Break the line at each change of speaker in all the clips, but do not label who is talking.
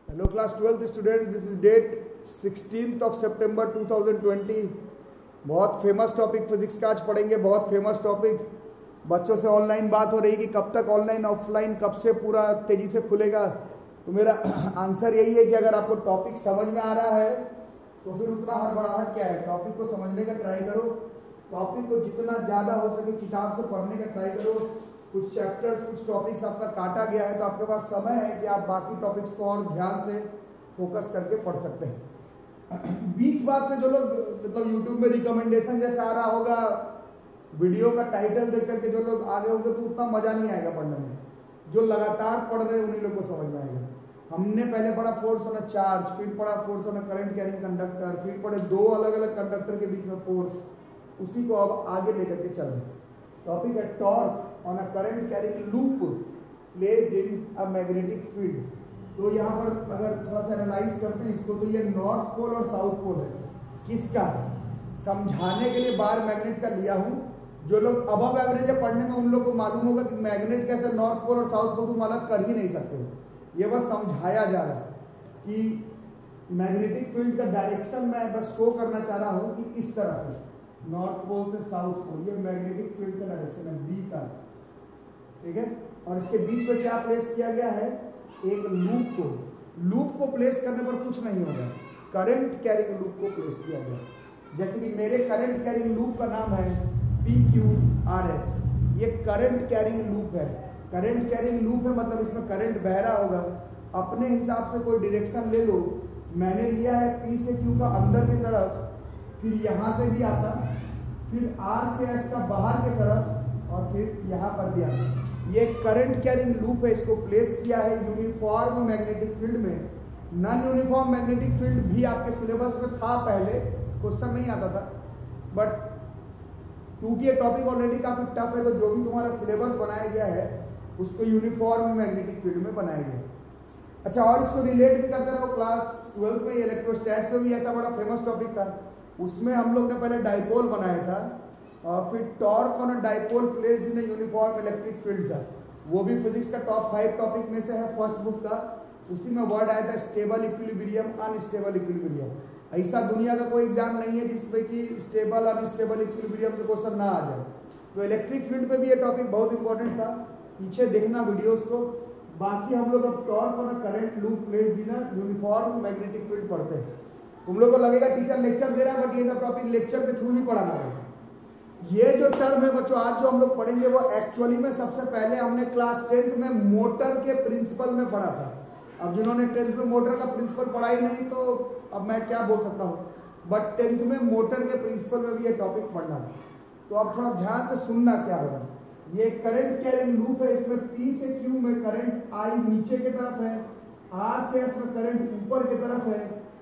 Hello class 12th students, this is date 16th of September 2020। बहुत famous topic physics का आज पढ़ेंगे। बहुत फेमस टॉपिक। बच्चों से ऑनलाइन बात हो रही कि कब तक ऑनलाइन ऑफलाइन कब से पूरा तेजी से खुलेगा। तो मेरा आंसर यही है कि अगर आपको टॉपिक समझ में आ रहा है तो फिर उतना हड़बड़ाहट क्या है, टॉपिक को समझने का ट्राई करो। टॉपिक को जितना ज़्यादा हो सके किताब से पढ़ने का ट्राई करो। कुछ चैप्टर्स कुछ टॉपिक्स आपका काटा गया है तो आपके पास समय है कि आप बाकी टॉपिक्स को और ध्यान से फोकस करके पढ़ सकते हैं। बीच बात से जो लोग मतलब यूट्यूब में रिकमेंडेशन जैसा आ रहा होगा, वीडियो का टाइटल देख करके जो लोग आगे होंगे तो उतना मजा नहीं आएगा पढ़ने में। जो लगातार पढ़ रहे हैं उन्हीं लोग को समझ में आएगा। हमने पहले पढ़ा फोर्स ऑन अ चार्ज, फिर पढ़ा force on a current carrying conductor, फिर पढ़े दो अलग अलग कंडक्टर के बीच में फोर्स। उसी को अब आगे लेकर के चल रहे। टॉपिक है torque on a current carrying loop placed in a magnetic field. तो यहाँ पर अगर थोड़ा सा एनालाइज करते हैं इसको, तो ये नॉर्थ पोल और साउथ पोल है। किसका? समझाने के लिए बार मैग्नेट का लिया हूँ। जो लोग अबव एवरेज है पढ़ने में उन लोग को मालूम होगा कि मैग्नेट कैसे नॉर्थ पोल और साउथ पोल तुम अलग कर ही नहीं सकते। ये बस समझाया जा रहा है कि मैग्नेटिक फील्ड का डायरेक्शन मैं बस शो करना चाह रहा हूँ कि इस तरफ है, नॉर्थ पोल से साउथ पोल। ये मैग्नेटिक फील्ड का डायरेक्शन है बी का, ठीक है। और इसके बीच में क्या प्लेस किया गया है? एक लूप को। लूप को प्लेस करने पर कुछ नहीं होगा, करंट कैरिंग लूप को प्लेस किया गया। जैसे कि मेरे करंट कैरिंग लूप का नाम है PQRS। ये करंट कैरिंग लूप है। करंट कैरिंग लूप है मतलब इसमें करंट बह रहा होगा। अपने हिसाब से कोई डायरेक्शन ले लो। मैंने लिया है P से Q का अंदर की तरफ, फिर यहाँ से भी आता, फिर R से S का बाहर की तरफ, और फिर यहाँ पर भी आता। ये करंट कैरिंग लूप है। इसको प्लेस किया है यूनिफॉर्म मैग्नेटिक फील्ड में। नॉन यूनिफॉर्म मैग्नेटिक फील्ड भी आपके सिलेबस में था, पहले क्वेश्चन नहीं आता था, बट क्योंकि ये टॉपिक ऑलरेडी काफी टफ है तो जो भी तुम्हारा सिलेबस बनाया गया है उसको यूनिफॉर्म मैग्नेटिक फील्ड में बनाया गया है। अच्छा, और इसको रिलेट भी करते रहो। क्लास 12th में इलेक्ट्रोस्टैट्स में भी ऐसा बड़ा फेमस टॉपिक था। उसमें हम लोग ने पहले डाइपोल बनाया था और फिर torque on a dipole placed in a uniform electric field था। वो भी फिजिक्स का टॉप 5 टॉपिक में से है, फर्स्ट बुक का। उसी में वर्ड आया था स्टेबल इक्विलिब्रियम, अनस्टेबल इक्विलिब्रियम। ऐसा दुनिया का कोई एग्जाम नहीं है जिसमें कि स्टेबल अनस्टेबल इक्विलिब्रियम से क्वेश्चन ना आ जाए। तो इलेक्ट्रिक फील्ड पे भी ये टॉपिक बहुत इंपॉर्टेंट था, पीछे देखना वीडियोस को। बाकी हम लोग अब torque on a current loop placed in a uniform magnetic field पढ़ते हैं। तुम लोग को लगेगा टीचर लेक्चर दे रहा है, बट ये सब टॉपिक लेक्चर के थ्रू ही पढ़ाना है। ये जो टर्म है बच्चों आज जो हम लोग पढ़ेंगे वो एक्चुअली में सबसे पहले हमने क्लास 10th में मोटर के प्रिंसिपल में पढ़ा था। अब जिन्होंने 10th में मोटर का प्रिंसिपल पढ़ा ही नहीं तो अब मैं क्या बोल सकता हूँ, बट 10th में मोटर के प्रिंसिपल में भी ये टॉपिक पढ़ना था। तो अब थोड़ा ध्यान से सुनना क्या होगा। ये करंट कैरिंग लूप है। इसमें P से Q में करंट I नीचे की तरफ है, R से S में करंट ऊपर की तरफ है,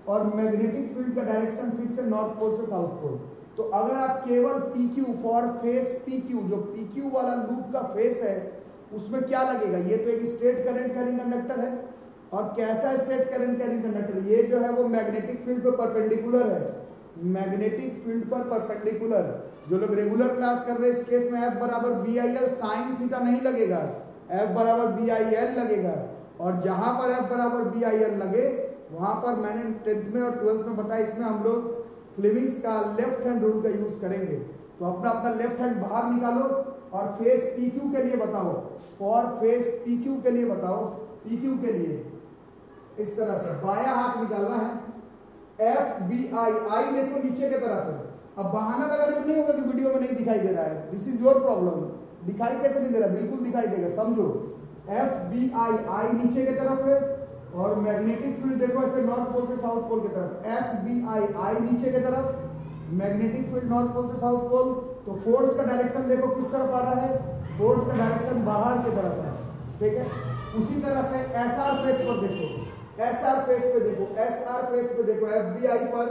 और मैग्नेटिक फील्ड का डायरेक्शन फिक्स है नॉर्थ पोल से साउथ पोल। तो अगर आप केवल PQ फॉर फेस PQ, जो PQ वाला लूप का फेस है उसमें क्या लगेगा? ये तो एक स्ट्रेट करंट कैरिंग कंडक्टर है। और कैसा स्ट्रेट करंट कैरिंग कंडक्टर? ये जो है वो मैग्नेटिक फील्ड पर परपेंडिकुलर है। मैग्नेटिक फील्ड पर परपेंडिकुलर। जो लोग रेगुलर क्लास कर रहे हैं इस केस में F बराबर BIL साइन थीटा नहीं लगेगा, F बराबर BIL लगेगा। और जहां पर F बराबर BIL लगे वहां पर मैंने 10th में और 12th में बताया, इसमें हम लोग फ्लेमिंग्स का लेफ्ट हैंड रूल का यूज करेंगे। तो अपना अपना लेफ्ट हैंड बाहर निकालो और फेस PQ के लिए बताओ, फॉर फेस PQ के लिए बताओ, PQ के लिए इस तरह से बाया हाथ निकालना है। FBI, I देखो नीचे की तरफ है। अब बहाना लगाने नहीं होगा कि वीडियो में नहीं दिखाई दे रहा है, दिस इज योर प्रॉब्लम। दिखाई कैसे नहीं दे रहा? बिल्कुल दिखाई देगा, समझो। FBI, I नीचे की तरफ है, और मैग्नेटिक फील्ड देखो ऐसे नॉर्थ पोल से साउथ पोल की तरफ। FBI, I नीचे की तरफ, मैग्नेटिक फील्ड नॉर्थ पोल से साउथ पोल। तो फोर्स का डायरेक्शन देखो किस तरफ आ रहा है? फोर्स का डायरेक्शन बाहर की तरफ है, ठीक है। उसी तरह से SR फेस पर देखो, SR फेस पे देखो, SR फेस पे देखो, FBI पर।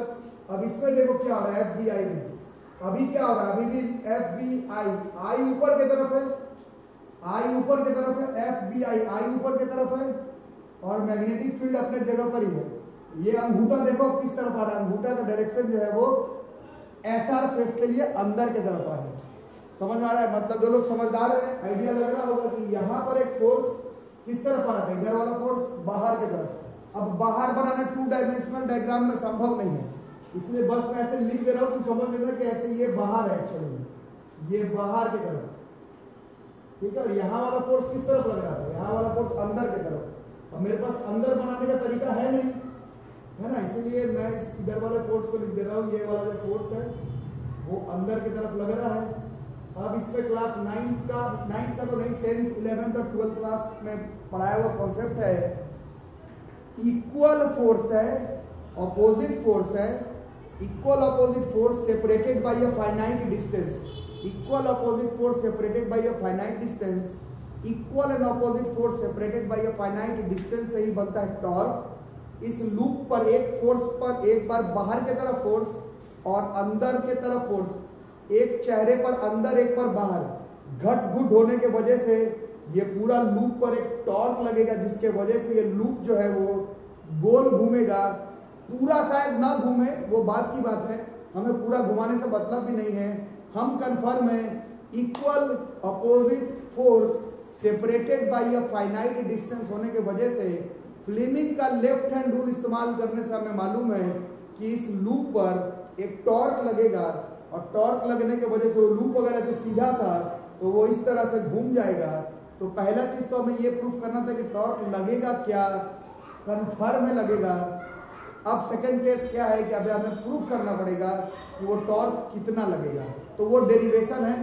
अब इसमें देखो क्या हो रहा है FBI में। अभी क्या हो रहा है? अभी भी FBI, I ऊपर की तरफ है, I ऊपर की तरफ है, FBI, I ऊपर की तरफ है, और मैग्नेटिक फील्ड अपने जगह पर ही है। ये अंगूठा देखो किस तरफ आ रहा है? अंगूठा का डायरेक्शन जो है वो SR फेस के लिए अंदर की तरफ आ है। समझ आ रहा है? मतलब जो लोग समझदार है आइडिया लग रहा होगा कि यहाँ पर एक फोर्स किस तरफ आ रहा है? इधर वाला फोर्स बाहर की तरफ। अब बाहर बनाना 2 डायमेंशनल डायग्राम में संभव नहीं है, इसलिए बस मैं ऐसे लिख दे रहा हूँ, तुम समझ लेना कि ऐसे ये बाहर है, चलो ये बाहर की तरफ, ठीक है। और यहाँ वाला फोर्स किस तरफ लग रहा था, यहाँ वाला फोर्स अंदर की तरफ। अब मेरे पास अंदर बनाने का तरीका है नहीं, है ना, इसीलिए मैं इस इधर वाले फोर्स को लिख दे रहा हूँ। ये वाला जो फोर्स है वो अंदर की तरफ लग रहा है। अब इसमें क्लास 9th का तो नहीं, 10th 11th और 12th क्लास में पढ़ाया हुआ कॉन्सेप्ट है, इक्वल फोर्स है, ऑपोजिट फोर्स है, equal opposite force separated by a finite distance, equal opposite force separated by a finite distance, equal and opposite force separated by a finite distance से ही बनता है torque. इस loop पर एक force पर एक बार बाहर की तरफ फोर्स और अंदर की तरफ फोर्स, एक चेहरे पर अंदर एक पर बाहर, घट घुट होने के वजह से ये पूरा लूप पर एक टॉर्क लगेगा, जिसके वजह से ये लूप जो है वो गोल घूमेगा। पूरा शायद ना घूमे, वो बात की बात है, हमें पूरा घुमाने से मतलब भी नहीं है। हम कंफर्म है equal opposite force separated by a finite distance होने के वजह से फ्लेमिंग का लेफ्ट हैंड रूल इस्तेमाल करने से हमें मालूम है कि इस लूप पर एक टॉर्क लगेगा, और टॉर्क लगने के वजह से वो लूप अगर ऐसे सीधा था तो वो इस तरह से घूम जाएगा। तो पहला चीज तो हमें ये प्रूफ करना था कि टॉर्क लगेगा क्या, कंफर्म है लगेगा। अब सेकंड केस क्या है कि अभी हमें प्रूफ करना पड़ेगा कि वो टॉर्क कितना लगेगा। तो वो डेरिवेशन है।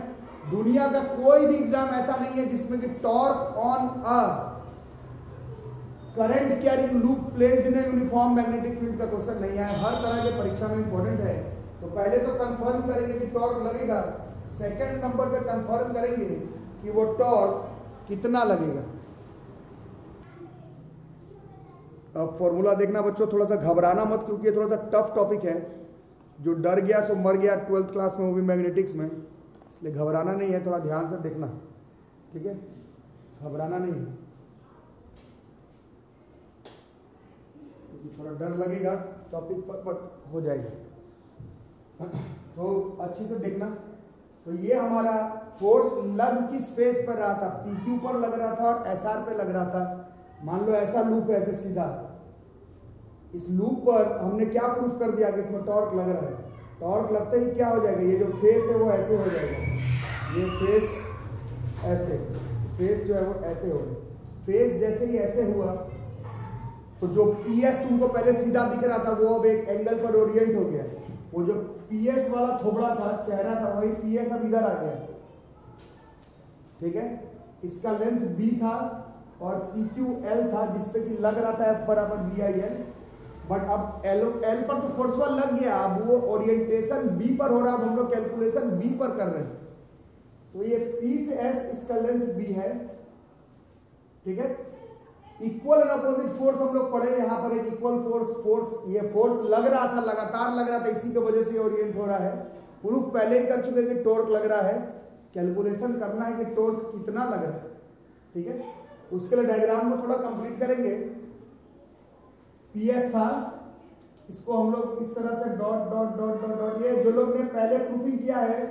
दुनिया का कोई भी एग्जाम ऐसा नहीं है जिसमें कि torque on a current carrying loop placed in uniform magnetic field का क्वेश्चन नहीं आया। हर तरह के परीक्षा में इंपॉर्टेंट है। तो पहले तो कंफर्म करेंगे कि टॉर्क लगेगा, सेकंड नंबर पे कंफर्म करेंगे कि वो टॉर्क कितना लगेगा। अब फॉर्मूला देखना बच्चों, थोड़ा सा घबराना मत, क्योंकि ये थोड़ा सा टफ टॉपिक है। जो डर गया सो मर गया 12th क्लास में, वो भी मैग्नेटिक्स में, इसलिए घबराना नहीं है, थोड़ा ध्यान से देखना, ठीक है, घबराना नहीं है। थोड़ा डर लगेगा टॉपिक पर, बट हो जाएगा। तो अच्छे से देखना। तो ये हमारा फोर्स लग किस फेस पर रहा था, PQ पर लग रहा था और SR पे लग रहा था। मान लो ऐसा लूप है, ऐसे सीधा, इस लूप पर हमने क्या प्रूफ कर दिया कि इसमें टॉर्क लग रहा है। टॉर्क लगते ही क्या हो जाएगा, ये जो फेस है वो ऐसे हो जाएगा, ये फेस ऐसे, फेस जो है वो ऐसे हो गया। फेस जैसे ही ऐसे हुआ तो जो PS तुमको पहले सीधा दिख रहा था वो अब एक एंगल पर ओरिएंट हो गया। वो जो PS वाला थोबड़ा था, चेहरा था, वही PS अब इधर आ गया, ठीक है। इसका लेंथ B था और PQ L था, जिसपे कि लग रहा था F बराबर BIL। बट अब L पर तो फोर्स वाल लग गया, अब वो ओरिएंटेशन B पर हो रहा है। अब हम लोग कैलकुलेशन B पर कर रहे हैं। तो ये P से S, इसका लेंथ B है, ठीक है। इक्वल एंड अपोजिट फोर्स हम लोग पढ़े, यहाँ पर एक इक्वल फोर्स, ये फोर्स लग रहा था, लगातार लग रहा था, इसी की वजह से ओरिएंट हो रहा है। प्रूफ पहले ही कर चुके कि टॉर्क लग रहा है, कैलकुलेशन करना है कि टॉर्क कितना लग रहा है, ठीक है। उसके लिए डायग्राम को थोड़ा कंप्लीट करेंगे। PS था, इसको हम लोग इस तरह से dot dot dot dot dot, ये जो लोग ने पहले प्रूफिंग किया है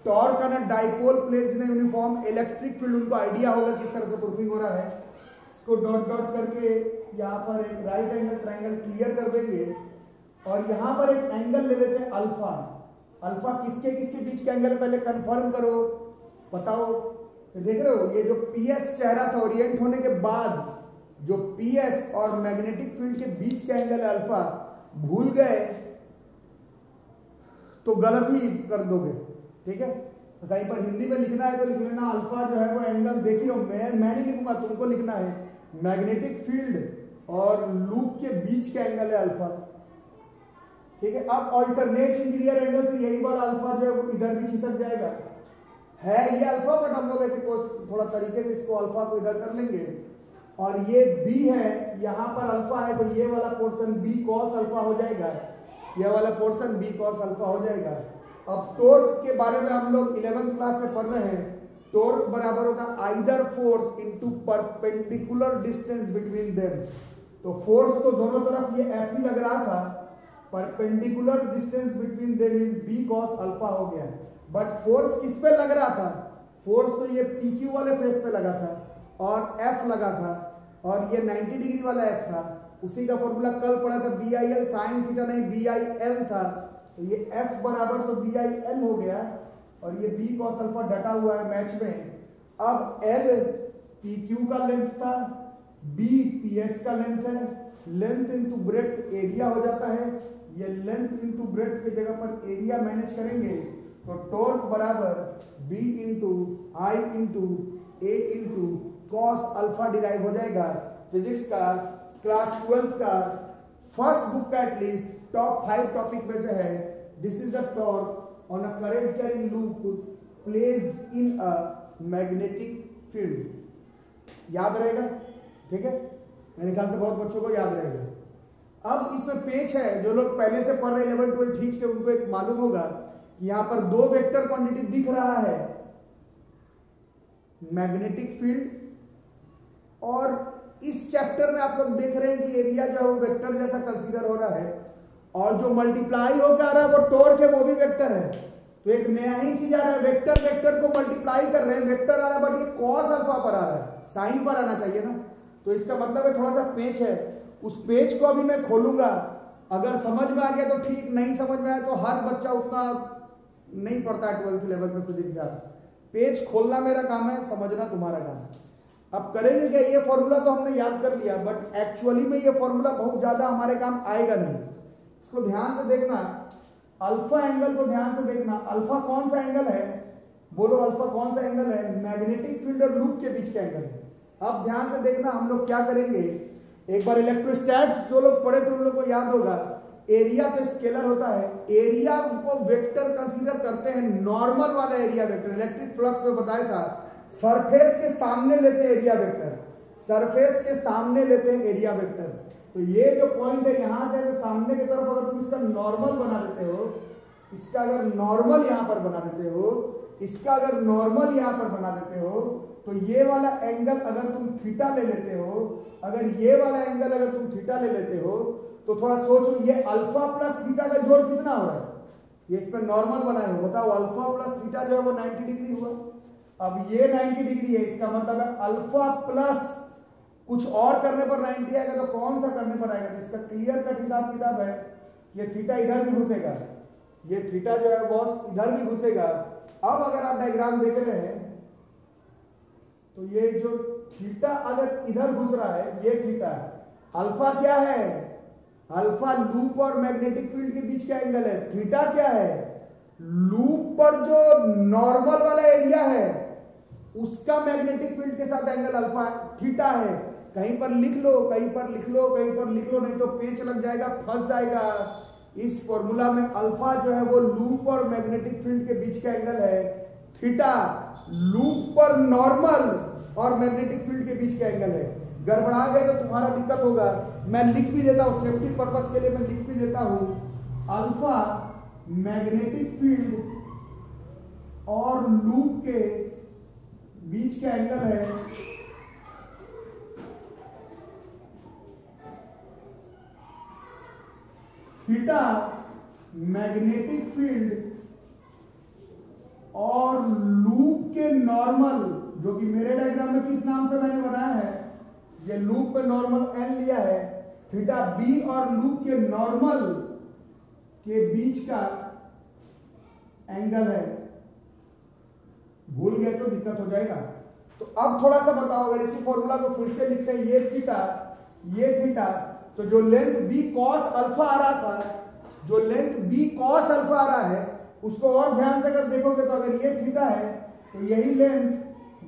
टॉर्क का ना dipole placed in uniform electric field, उनको आइडिया होगा किस तरह से प्रूफिंग हो रहा है। इसको डॉट डॉट करके यहाँ पर एक राइट एंगल ट्राइंगल क्लियर कर देंगे, और यहाँ पर एक एंगल ले लेते हैं अल्फा। अल्फा किसके किसके बीच का एंगल है, पहले कंफर्म करो, बताओ। तो देख रहे हो, ये जो PS चेहरा था ओरिएंट होने के बाद, जो PS और मैग्नेटिक फील्ड के बीच का एंगल है अल्फा, भूल गए तो गलत ही कर दोगे, ठीक है। तो कहीं पर हिंदी में लिखना है तो लिख लेना अल्फा जो है वो एंगल, देख ही लो, मैं नहीं लिखूंगा, तुमको लिखना है मैग्नेटिक फील्ड और लूप के बीच का एंगल है अल्फा, ठीक है। अब अल्टरनेट इंटीरियर एंगल से यही वाला अल्फा जो है वो इधर भी खिसक जाएगा, है ये अल्फा, बट हम लोग ऐसे थोड़ा तरीके से इसको अल्फा को इधर कर लेंगे। और ये B है, यहाँ पर अल्फा है, तो ये वाला पोर्शन B cos अल्फा हो जाएगा, ये वाला पोर्शन B cos अल्फा हो जाएगा। अब टॉर्क के बारे में हम लोग 11th क्लास से पढ़ रहे हैं। टॉर्क बराबर होता है either force into perpendicular distance between them. तो फोर्स तो दोनों तरफ ये F ही लग रहा था, perpendicular distance between them is B cos alpha हो गया। बट फोर्स किस पे लग रहा था, फोर्स तो ये PQ वाले फेस पे लगा था और F लगा था, और ये 90 डिग्री वाला F था, उसी का फॉर्मूला कल पढ़ा था, B I L sine theta नहीं बी आई एल था, तो ये एफ बराबर तो बी आई एल हो गया और ये बी कॉस अल्फा डटा हुआ है मैच में। अब एल पी क्यू का लेंथ था, बी पी एस का लेंथ है, लेंथ इंटू ब्रेड्थ एरिया हो जाता है, ये लेंथ इंटू ब्रेड्थ की जगह पर एरिया मैनेज करेंगे तो टॉर्क बराबर बी इंटू आई इंटू ए इंटू कॉस अल्फा डिराइव हो जाएगा। फिजिक्स का क्लास 12th का फर्स्ट बुक का एटलीस्ट टॉप 5 टॉपिक में से है। This is a torque on a current carrying loop placed in a magnetic field. याद रहेगा, ठीक है, मेरे ख्याल से बहुत बच्चों को याद रहेगा। अब इसमें पेच है, जो लोग पहले से पढ़ रहे 11 12 ठीक से उनको एक मालूम होगा कि यहां पर 2 वेक्टर क्वांटिटी दिख रहा है, मैग्नेटिक फील्ड, और इस चैप्टर में आप लोग देख रहे हैं कि एरिया जो है वो वेक्टर जैसा कंसीडर हो रहा है, और जो मल्टीप्लाई होकर आ रहा है वो टॉर्क है, वो भी वेक्टर है। तो एक नया ही चीज आ रहा है, वेक्टर वेक्टर को मल्टीप्लाई कर रहे हैं, वेक्टर आ रहा है बट ये कॉस अल्फा पर आ रहा है, साइन पर आना चाहिए ना। तो इसका मतलब है थोड़ा सा पेच है, उस पेच को अभी मैं खोलूंगा। अगर समझ में आ गया तो ठीक, नहीं समझ में आया तो हर बच्चा उतना नहीं पढ़ता है 12th लेवल में फिजिक्स का। पेज खोलना मेरा काम है, समझना तुम्हारा काम है। अब करेंगे क्या, ये फॉर्मूला तो हमने याद कर लिया बट एक्चुअली में ये फॉर्मूला बहुत ज्यादा हमारे काम आएगा नहीं। इसको ध्यान से देखना, अल्फा एंगल को ध्यान से देखना। अल्फा कौन सा एंगल है, बोलो अल्फा कौन सा एंगल है? मैग्नेटिक फील्ड और लूप के बीच का एंगल है। अब ध्यान से देखना, हम लोग क्या करेंगे, एक बार इलेक्ट्रोस्टैट्स जो लोग पढ़े थे उन लोग को याद होगा, एरिया तो स्केलर होता है, एरिया को वेक्टर कंसीडर करते हैं, नॉर्मल वाला एरिया वेक्टर। इलेक्ट्रिक फ्लक्स में बताया था, सरफेस के सामने लेते हैं एरिया वेक्टर, सरफेस के सामने लेते हैं एरिया वेक्टर। तो ये जो पॉइंट है यहां से सामने की तरफ अगर तुम इसका नॉर्मल बना देते हो, इसका अगर नॉर्मल यहां पर बना देते हो, इसका अगर नॉर्मल यहां पर बना देते हो, तो ये वाला एंगल अगर तुम थीटा ले लेते हो, अगर ये वाला एंगल अगर तुम थीटा ले लेते हो, तो थोड़ा सोचो ये अल्फा प्लस थीटा का जोड़ कितना हो रहा है? ये इस पर नॉर्मल बनाए हो, बताओ अल्फा प्लस थीटा जो है वो 90 डिग्री हुआ। अब ये 90 डिग्री है, इसका मतलब है अल्फा प्लस कुछ और करने पर 90 आएगा, तो कौन सा करने पर आएगा? तो इसका क्लियर कट हिसाब किताब है, ये थीटा इधर भी घुसेगा, ये थीटा जो है बॉस इधर भी घुसेगा। अब अगर आप डायग्राम देख रहे हैं तो ये जो थीटा अगर इधर घुस रहा है, ये थीटा, अल्फा क्या है? अल्फा लूप और मैग्नेटिक फील्ड के बीच का एंगल है। थीटा क्या है? लूप पर जो नॉर्मल वाला एरिया है उसका मैग्नेटिक फील्ड के साथ एंगल अल्फा थीटा है। कहीं पर लिख लो, कहीं पर लिख लो, कहीं पर लिख लो, नहीं तो पेच लग जाएगा, फंस जाएगा। इस फॉर्मूला में अल्फा जो है वो लूप और मैग्नेटिक फील्ड के बीच का एंगल है, थीटा लूप पर नॉर्मल और मैग्नेटिक फील्ड के बीच का एंगल है। गड़बड़ा गए तो तुम्हारा दिक्कत होगा, मैं लिख भी देता हूं, सेफ्टी पर्पस के लिए मैं लिख भी देता हूं, अल्फा मैग्नेटिक फील्ड और लूप के बीच का एंगल है थीटा, मैग्नेटिक फील्ड और लूप के नॉर्मल, जो कि मेरे डायग्राम में किस नाम से मैंने बनाया है, ये लूप पे नॉर्मल एल लिया है, थीटा बी और लूप के नॉर्मल के बीच का एंगल है। भूल गए तो दिक्कत हो जाएगा। तो अब थोड़ा सा बताओ, अगर इसी फॉर्मूला को फिर से लिखते हैं, ये थीटा, ये थीटा, तो जो लेंथ बी कॉस अल्फा आ रहा था, जो लेंथ बी कॉस अल्फा आ रहा है, उसको और ध्यान से अगर देखोगे तो अगर ये थीटा है तो यही लेंथ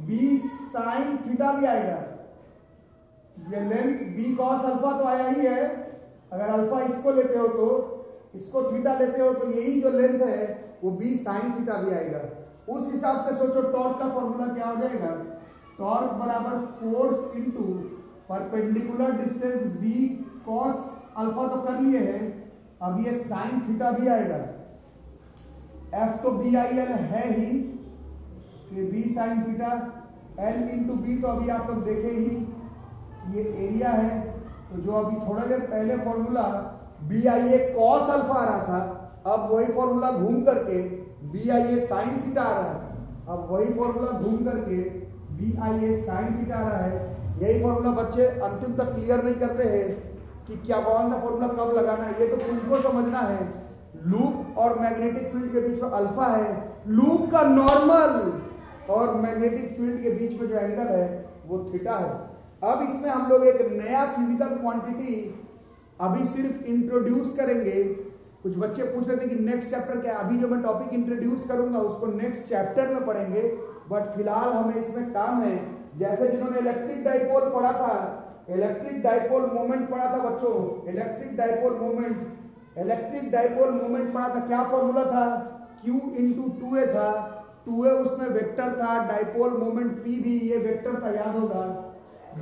बी साइन थीटा भी आएगा। ये लेंथ बी कॉस अल्फा तो आया ही है, अगर अल्फा इसको लेते हो तो इसको थीटा लेते हो तो यही जो लेंथ है वो बी साइन थीटा भी आएगा। उस हिसाब से सोचो टॉर्क का फॉर्मूला क्या हो जाएगा, टॉर्क बराबर force into perpendicular distance B cos alpha तो कर लिए हैं, अब ये साइन थीटा भी आएगा। एफ तो बी आई एल है ही, ये B sine theta, L into B तो अभी आप लोग देखे ही, ये एरिया है। तो जो अभी थोड़ा देर पहले formula B I A cos alpha आ रहा था, अब वही फॉर्मूला घूम करके B I A sine theta आ रहा है। अब वही फॉर्मूला घूम करके B I A sine theta आ रहा है। यही फॉर्मूला बच्चे अंतिम तक क्लियर नहीं करते हैं कि क्या कौन सा फॉर्मूला कब लगाना है, ये तो तुमको समझना है। लूप और मैग्नेटिक फील्ड के बीच में अल्फा है, लूप का नॉर्मल और मैग्नेटिक फील्ड के बीच में जो एंगल है वो थीटा है। अब इसमें हम लोग एक नया फिजिकल क्वांटिटी अभी सिर्फ इंट्रोड्यूस करेंगे। कुछ बच्चे पूछ रहे थे कि नेक्स्ट चैप्टर क्या है। अभी जो मैं टॉपिक इंट्रोड्यूस करूंगा उसको नेक्स्ट चैप्टर में पढ़ेंगे, बट फिलहाल हमें इसमें काम है। जैसे जिन्होंने इलेक्ट्रिक डाइपोल पढ़ा था, इलेक्ट्रिक डाइपोल मोमेंट पढ़ा था बच्चों, इलेक्ट्रिक डाइपोल मोमेंट पढ़ा था। क्या फॉर्मूला था? Q इंटू 2a था, 2a उसमें वेक्टर था, डाइपोल मोमेंट P भी ये वेक्टर था, याद होगा।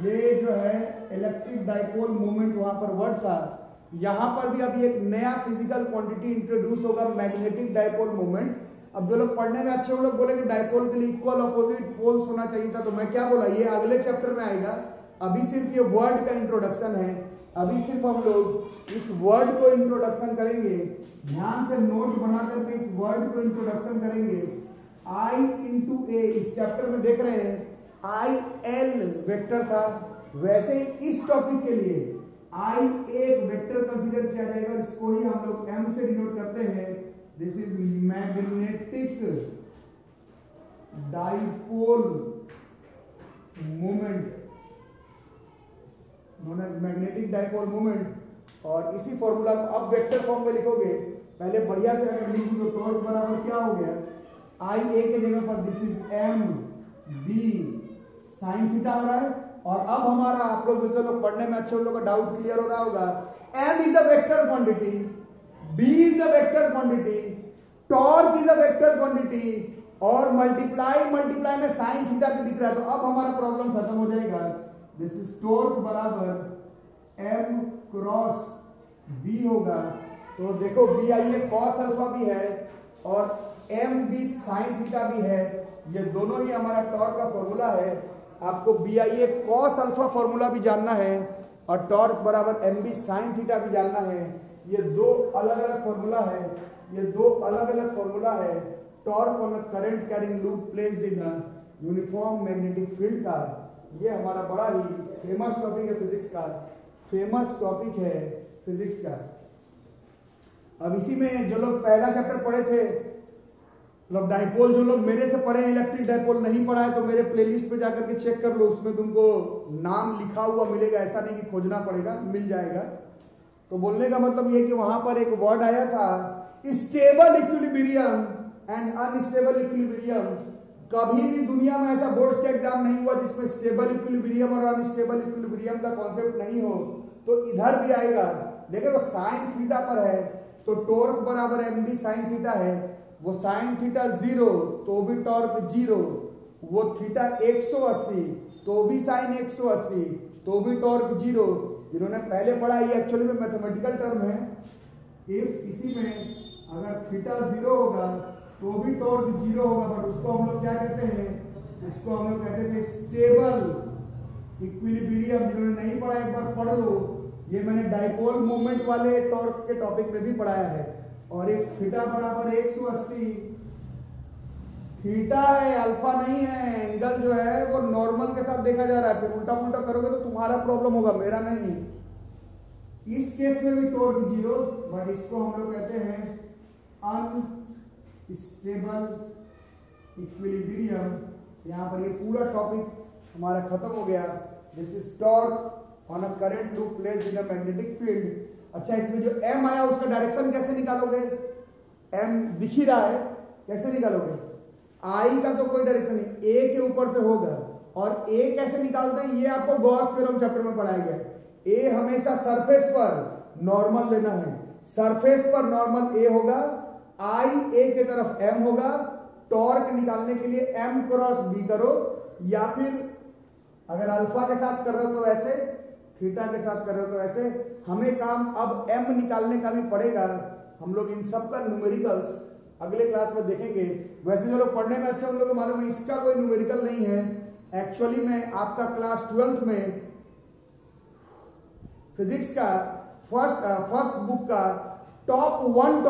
ये जो है इलेक्ट्रिक डाइपोल मोमेंट वहां पर वर्ड था। यहां पर भी अभी एक नया फिजिकल क्वांटिटी इंट्रोड्यूस होगा, मैग्नेटिक डाइपोल मोमेंट। अब जो लोग पढ़ने में अच्छे वो लोग बोलेंगे डाइपोल के लिए इक्वल अपोजिट पोल्स होना चाहिए था, तो मैं क्या बोला, ये अगले चैप्टर में आएगा। अभी सिर्फ ये वर्ड का इंट्रोडक्शन है, अभी सिर्फ हम लोग इस वर्ड को इंट्रोडक्शन करेंगे। ध्यान से नोट बना करके इस वर्ड को इंट्रोडक्शन करेंगे। I इंटू ए इस चैप्टर में देख रहे हैं IL वेक्टर था, वैसे ही इस टॉपिक के लिए I एक वेक्टर कंसीडर किया जाएगा, इसको ही हम लोग M से डिनोट करते हैं। This is magnetic dipole moment, known as magnetic dipole moment. और इसी फॉर्मूला को अब वेक्टर फॉर्म में लिखोगे, पहले बढ़िया से अगर लिख दो तो टॉर्क बराबर क्या हो गया, I A के जगह पर this is M B sine theta हो रहा है। और अब हमारा, आप लोग जैसे लोग पढ़ने में अच्छे, उन लोगों का डाउट क्लियर हो रहा होगा। M is a vector quantity, B is a vector quantity, torque is a vector quantity, और मल्टीप्लाई में साइन थीटा भी दिख रहा है। तो अब हमारा प्रॉब्लम खत्म हो जाएगा। दिस इज टॉर्क बराबर M क्रॉस B होगा। तो देखो B I A cos alpha भी है और M B साइन थीटा भी है, ये दोनों ही हमारा टॉर्क का फॉर्मूला है। आपको B I A cos alpha formula भी जानना है और टॉर्क बराबर एम बी साइन थीटा भी जानना है। ये दो अलग अलग फॉर्मूला है, ये दो अलग अलग फॉर्मूला है। Torque on a current carrying loop placed in a uniform magnetic field का, ये हमारा बड़ा ही फेमस टॉपिक है फिजिक्स का, फेमस टॉपिक है फिजिक्स का। अब इसी में जो लोग पहला चैप्टर पढ़े थे, मतलब डाइपोल, जो लोग मेरे से पढ़े हैं, इलेक्ट्रिक डाइपोल नहीं पढ़ा है तो मेरे प्लेलिस्ट पे जाकर के चेक कर लो, उसमें तुमको नाम लिखा हुआ मिलेगा, ऐसा नहीं कि खोजना पड़ेगा, मिल जाएगा। तो बोलने का मतलब ये कि वहां पर एक वर्ड आया था stable equilibrium and unstable equilibrium. कभी भी दुनिया में ऐसा बोर्ड्स का एग्जाम नहीं हुआ जिसमें स्टेबल इक्विलिब्रियम और अनस्टेबल इक्विलिब्रियम का कॉन्सेप्ट नहीं हो, तो इधर भी आएगा। देखिए वो साइन थीटा पर है तो टॉर्क बराबर एम बी साइन थीटा है, वो साइन थीटा 0 तो भी टॉर्क 0, वो थीटा 180 तो भी साइन 180 तो भी टॉर्क 0। जिन्होंने पहले पढ़ा, ये एक्चुअली में मैथमेटिकल टर्म है। इफ इसी में अगर थीटा 0 होगा तो भी टॉर्क 0 होगा, बट उसको हम लोग क्या कहते हैं, उसको हम लोग कहते थे स्टेबल इक्विलिब्रियम। जिन्होंने नहीं पढ़ा एक बार पढ़ लो, ये मैंने डाइपोल मोमेंट वाले टॉर्क के टॉपिक में भी पढ़ाया है। और एक थीटा बराबर 180, थीटा है, अल्फा नहीं है। एंगल जो है वो नॉर्मल के साथ देखा जा रहा है, फिर उल्टा पुल्टा करोगे तो तुम्हारा प्रॉब्लम होगा, मेरा नहीं। इस केस में भी टॉर्क 0, बट इसको हम लोग कहते हैं अनस्टेबल इक्विलिब्रियम। यहाँ पर ये पूरा टॉपिक हमारा खत्म हो गया। This is torque on a current loop placed in a magnetic field. अच्छा, इसमें जो m आया उसका डायरेक्शन कैसे निकालोगे? m दिख ही रहा है, कैसे निकालोगे? I का तो कोई डायरेक्शन नहीं, a के ऊपर से होगा। और a कैसे निकालते हैं ये आपको गॉस थ्योरम चैप्टर में पढ़ाया गया है। a हमेशा सरफेस पर नॉर्मल लेना है, सरफेस पर नॉर्मल a होगा, I a के तरफ m होगा। टॉर्क निकालने के लिए m क्रॉस b करो, या फिर अगर अल्फा के साथ कर रहे हो तो ऐसे, थीटा के साथ कर रहे हो तो ऐसे। हमें काम अब m निकालने का भी पड़ेगा। हम लोग इन सब का न्यूमेरिकल्स अगले क्लास में देखेंगे। वैसे जो लोग पढ़ने में अच्छे उन लोगों को मालूम है इसका कोई न्यूमेरिकल नहीं है। एक्चुअली में आपका क्लास 12th में फिजिक्स का फर्स्ट बुक का टॉप वन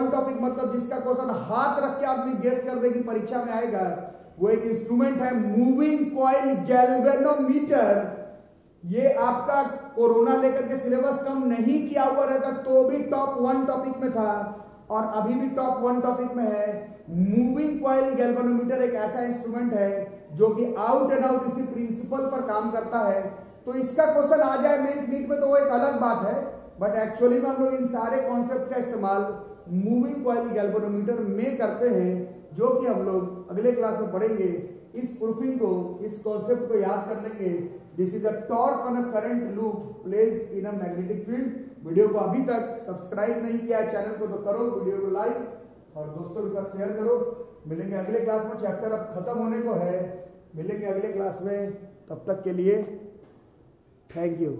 टॉपिक मतलब जिसका क्वेश्चन हाथ रख के आदमी गेस कर दे कि परीक्षा में आएगा, वो एक इंस्ट्रूमेंट है मूविंग कॉइल गैल्वेनोमीटर। ये आपका कोरोना लेकर के सिलेबस कम नहीं किया हुआ रहता तो भी टॉप 1 टॉपिक में था और अभी भी टॉप 1 टॉपिक में है। मूविंग कॉइल गैल्वेनोमीटर एक ऐसा इंस्ट्रूमेंट है जो कि आउट एंड आउट इसी प्रिंसिपल पर काम करता है। तो इसका क्वेश्चन आ जाए मेंस नीट में तो वो एक अलग बात है, बट एक्चुअली में हम लोग इन सारे कॉन्सेप्ट का इस्तेमाल मूविंग कॉइल गैल्वेनोमीटर में करते हैं, जो कि हम लोग अगले क्लास में पढ़ेंगे। इस प्रूफिंग को, इस कॉन्सेप्ट को याद कर लेंगे। This is a torque on a current loop placed in a magnetic field. Video को अभी तक सब्सक्राइब नहीं किया है चैनल को तो करो, वीडियो को लाइक और दोस्तों के साथ शेयर करो। मिलेंगे अगले क्लास में, चैप्टर अब खत्म होने को है। मिलेंगे अगले क्लास में, तब तक के लिए थैंक यू।